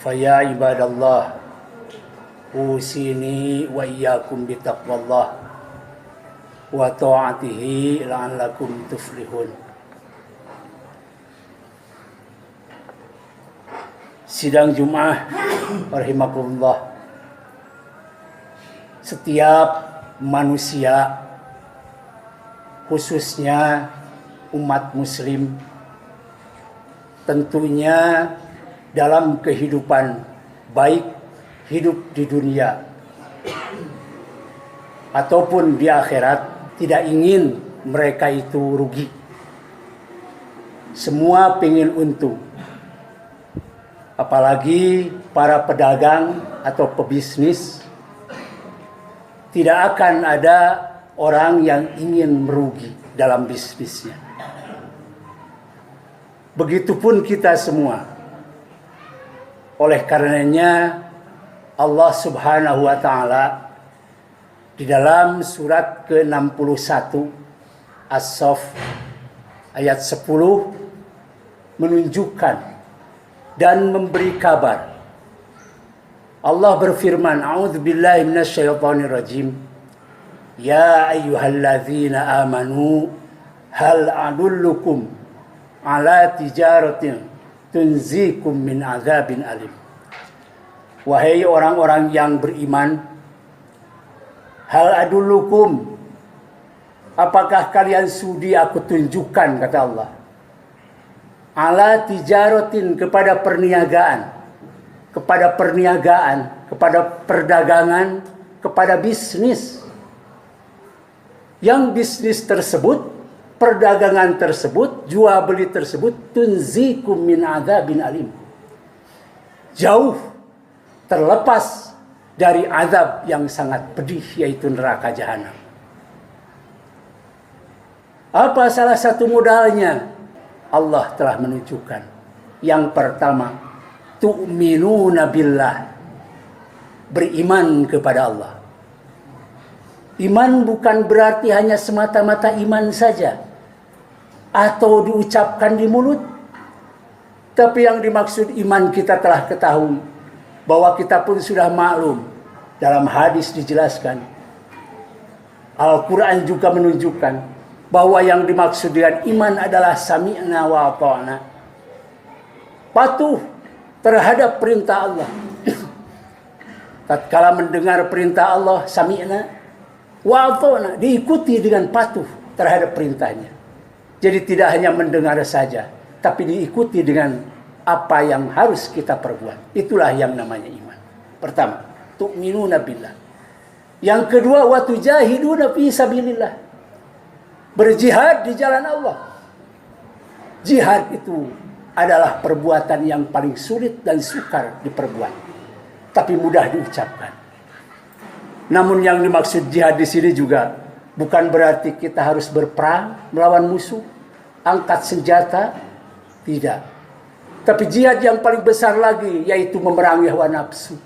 Faya ibadallah, usini wa iyyakum bitaqwallah wa ta'atihi la'allakum tuflihun. Sidang Jumat rahimakumullah. Setiap manusia, khususnya umat muslim, tentunya dalam kehidupan baik hidup di dunia ataupun di akhirat, tidak ingin mereka itu rugi. Semua pengen untung. Apalagi para pedagang atau pebisnis, tidak akan ada orang yang ingin merugi dalam bisnisnya. Begitupun kita semua. Oleh karenanya Allah Subhanahu wa taala di dalam surat ke-61 As-Saff ayat 10 menunjukkan dan memberi kabar. Allah berfirman, A'udzubillahi minasyaitonir rajim. Ya ayyuhalladzina amanu hal adullukum ala tijaratin tunzikum min azabin alim. Wahai orang-orang yang beriman, hal adullukum, apakah kalian sudi aku tunjukkan, kata Allah, ala tijaratin, kepada perniagaan, kepada perdagangan, kepada bisnis. Yang bisnis tersebut, perdagangan tersebut, jual beli tersebut, tunzikum min adzabin alim, jauh terlepas dari azab yang sangat pedih, yaitu neraka jahanam. Apa salah satu modalnya? Allah telah menunjukkan. Yang pertama, tu'minuna billah, beriman kepada Allah. Iman bukan berarti hanya semata-mata iman saja atau diucapkan di mulut. Tapi yang dimaksud iman kita telah ketahui, bahwa kita pun sudah maklum. Dalam hadis dijelaskan, Al-Quran juga menunjukkan bahwa yang dimaksud dengan iman adalah sami'na wa ata'na, patuh terhadap perintah Allah. Tatkala mendengar perintah Allah, sami'na wa ata'na, diikuti dengan patuh terhadap perintahnya. Jadi tidak hanya mendengar saja, tapi diikuti dengan apa yang harus kita perbuat. Itulah yang namanya iman. Pertama, tu'minuna billah. Yang kedua, wa tujahiduna fi sabilillah, berjihad di jalan Allah. Jihad itu adalah perbuatan yang paling sulit dan sukar diperbuat, tapi mudah diucapkan. Namun yang dimaksud jihad di sini juga bukan berarti kita harus berperang melawan musuh, angkat senjata, tidak. Tapi jihad yang paling besar lagi, yaitu memerangi hawa nafsu.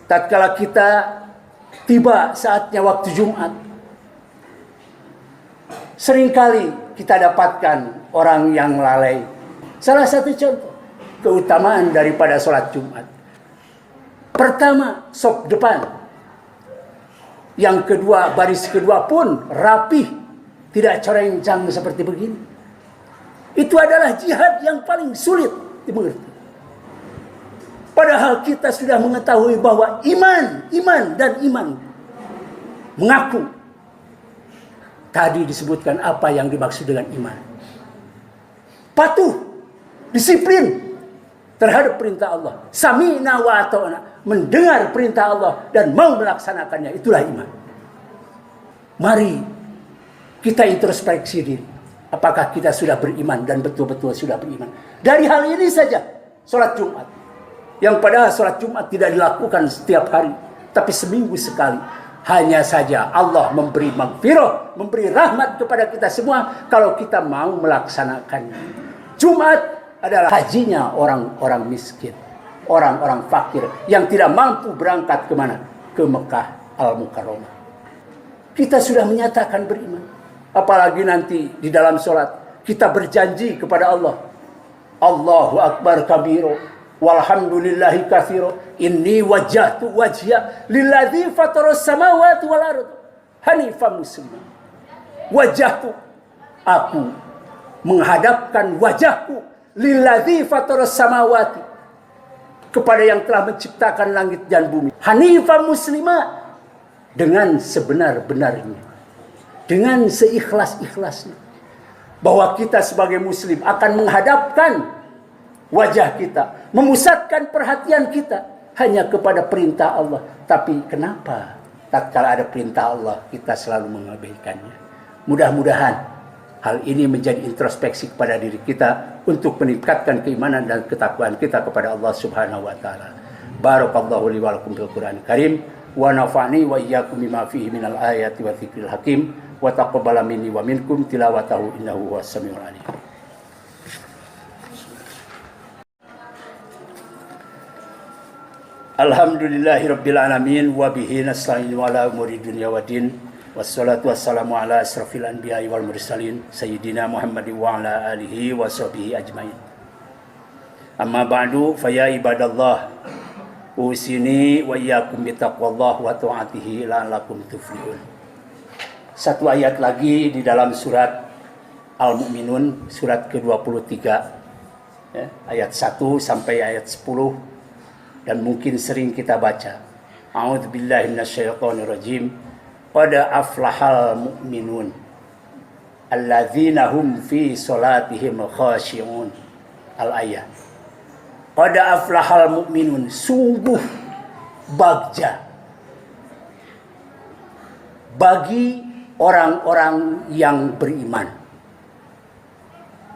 Tatkala kita tiba saatnya waktu Jumat, seringkali kita dapatkan orang yang lalai. Salah satu contoh keutamaan daripada sholat Jumat. Pertama, sop depan. Yang kedua, baris kedua pun rapih, tidak corencang seperti begini. Itu adalah jihad yang paling sulit dimengerti. Padahal kita sudah mengetahui bahwa iman mengaku. Tadi disebutkan apa yang dimaksud dengan iman. Patuh, disiplin terhadap perintah Allah. Sami'na wa ata'na, mendengar perintah Allah dan mau melaksanakannya, itulah iman. Mari kita introspeksi diri. Apakah kita sudah beriman dan betul-betul sudah beriman? Dari hal ini saja, sholat Jumat. Yang padahal sholat Jumat tidak dilakukan setiap hari, tapi seminggu sekali. Hanya saja Allah memberi maghfirah, memberi rahmat kepada kita semua kalau kita mau melaksanakannya. Jumat adalah hajinya orang-orang miskin, orang-orang fakir yang tidak mampu berangkat kemana? Ke Mekah Al-Mukarramah. Kita sudah menyatakan beriman. Apalagi nanti di dalam sholat kita berjanji kepada Allah, Allahu Akbar kabiro, Walhamdulillahi katsira. Inni wajjahtu wajhiya lilladzi fataras samawati wal ardh hanifan musliman. Wajjahtu, aku menghadapkan wajahku lilladzi fataras samawati, kepada yang telah menciptakan langit dan bumi. Hanifan muslima, dengan sebenar-benarnya, dengan seikhlas-ikhlasnya, bahwa kita sebagai muslim akan menghadapkan wajah kita, memusatkan perhatian kita hanya kepada perintah Allah. Tapi kenapa tatkala ada perintah Allah kita selalu mengabaikannya? Mudah-mudahan hal ini menjadi introspeksi kepada diri kita untuk meningkatkan keimanan dan ketakwaan kita kepada Allah Subhanahu wa taala. Barakallahu li wa lakum bil Qur'anil Karim wa nafa'ni wa iyyakum bima fihi minal ayati wa dzikril hakim wa taqabbala minni wa minkum tilawatahu innahu huwas samiul alim. Alhamdulillahirabbil alamin wa bihi nasta'inu ala umuri dunya waddin. Wassalatu wassalamu ala asrafil anbiya'i wal mursalin sayyidina Muhammadin wa ala alihi wa sahbihi ajmain. Amma ba'du fa ya ibadallah, usini wa iyyakum bittaqwallah wa ta'atihi la'allakum tuflihun. Satu ayat lagi di dalam surat Al-Mu'minun, surat ke-23, ya, ayat 1 sampai ayat 10, dan mungkin sering kita baca. A'udzubillahi minasyaitonirrajim. Qad aflahal mu'minun alladzina hum fi salatihim khashi'un. Al-ayat. Qad aflahal mu'minun, sungguh bagja bagi orang-orang yang beriman.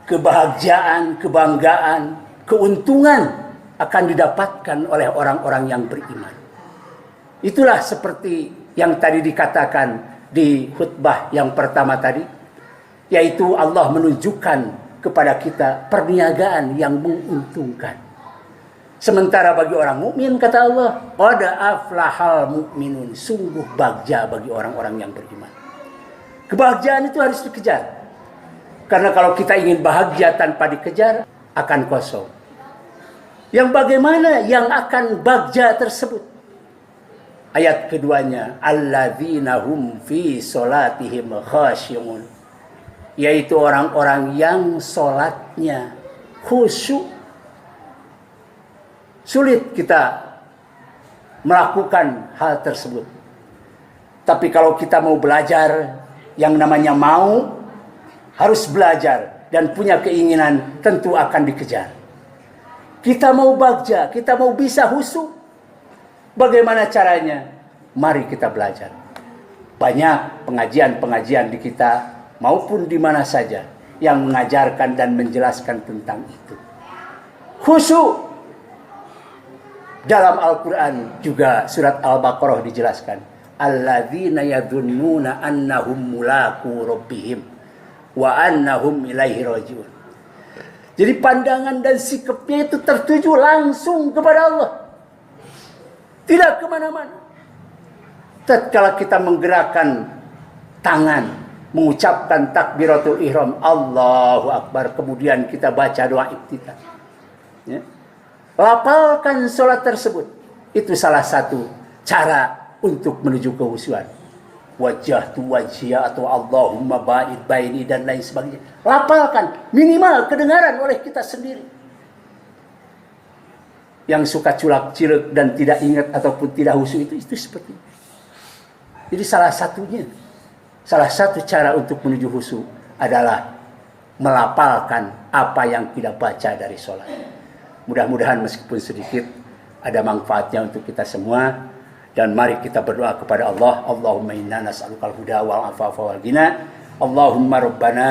Kebahagiaan, kebanggaan, keuntungan akan didapatkan oleh orang-orang yang beriman. Itulah seperti yang tadi dikatakan di khutbah yang pertama tadi, yaitu Allah menunjukkan kepada kita perniagaan yang menguntungkan. Sementara bagi orang mukmin, kata Allah, qad aflahal mu'minun, sungguh bagja bagi orang-orang yang beriman. Kebahagiaan itu harus dikejar. Karena kalau kita ingin bahagia tanpa dikejar, akan kosong. Yang bagaimana yang akan bagja tersebut? Ayat keduanya, alladzina hum fi salatihim khashi'un, yaitu orang-orang yang salatnya khusyuk. Sulit kita melakukan hal tersebut. Tapi kalau kita mau belajar, yang namanya mau, harus belajar dan punya keinginan, tentu akan dikejar. Kita mau bagja, kita mau bisa khusyuk. Bagaimana caranya? Mari kita belajar. Banyak pengajian-pengajian di kita maupun di mana saja yang mengajarkan dan menjelaskan tentang itu. Khusyuk. Dalam Al-Quran juga surat Al-Baqarah dijelaskan. Alladzina yadhunnuna annahum mulaqu rabbihim wa annahum ilaihi raji'un. Jadi pandangan dan sikapnya itu tertuju langsung kepada Allah. Tidak kemana-mana. Tatkala kita menggerakkan tangan, mengucapkan takbiratul ihram, Allahu Akbar, kemudian kita baca doa iftitah, ya, lapalkan sholat tersebut. Itu salah satu cara untuk menuju kehusyuan. Wajah tu wajhiya atau Allahumma ba'id baini dan lain sebagainya. Lapalkan, minimal kedengaran oleh kita sendiri. Yang suka culak-cilek dan tidak ingat ataupun tidak khusyuk itu seperti itu. Jadi salah satu cara untuk menuju khusyuk adalah melapalkan apa yang kita baca dari sholat. Mudah-mudahan meskipun sedikit ada manfaatnya untuk kita semua. Dan mari kita berdoa kepada Allah. Allahumma inna nas'alukal huda wal afafa wal ghina. Allahumma rabbana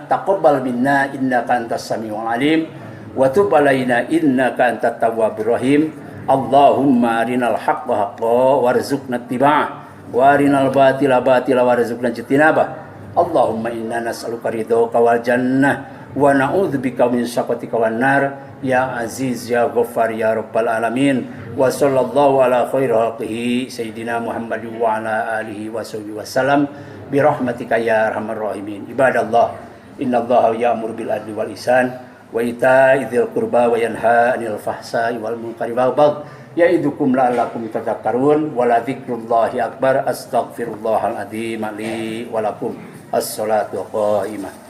taqabbal minna innaka antas samiul alim. Wa tub alaina innaka antat tawwabur rahim. Allahumma arinal haqqa haqqan warzuqna ittiba'ah wa arinal batila batila warzuqna ijtinabah. Allahumma inna nas'aluka ridhaka wal jannah wa na'udzubika min syaqatika wan nar. Ya Aziz ya Ghaffar ya Rabbal alamin. Wa sallallahu ala khairi khalqihi sayyidina Muhammad wa ala alihi wa sahbihi wasallam bi rahmatika ya arhamar rahimin. Ibadallah, innallaha ya'muru bil adli wal ihsan wa ita'i dzil qurba wa yanha 'anil fahsai wal munkari wal baghi ya'idukum la'allakum tadhakkarun wa la dzikrullahi akbar astaghfirullahal adzim li wa lakum as-salatu qa'imah.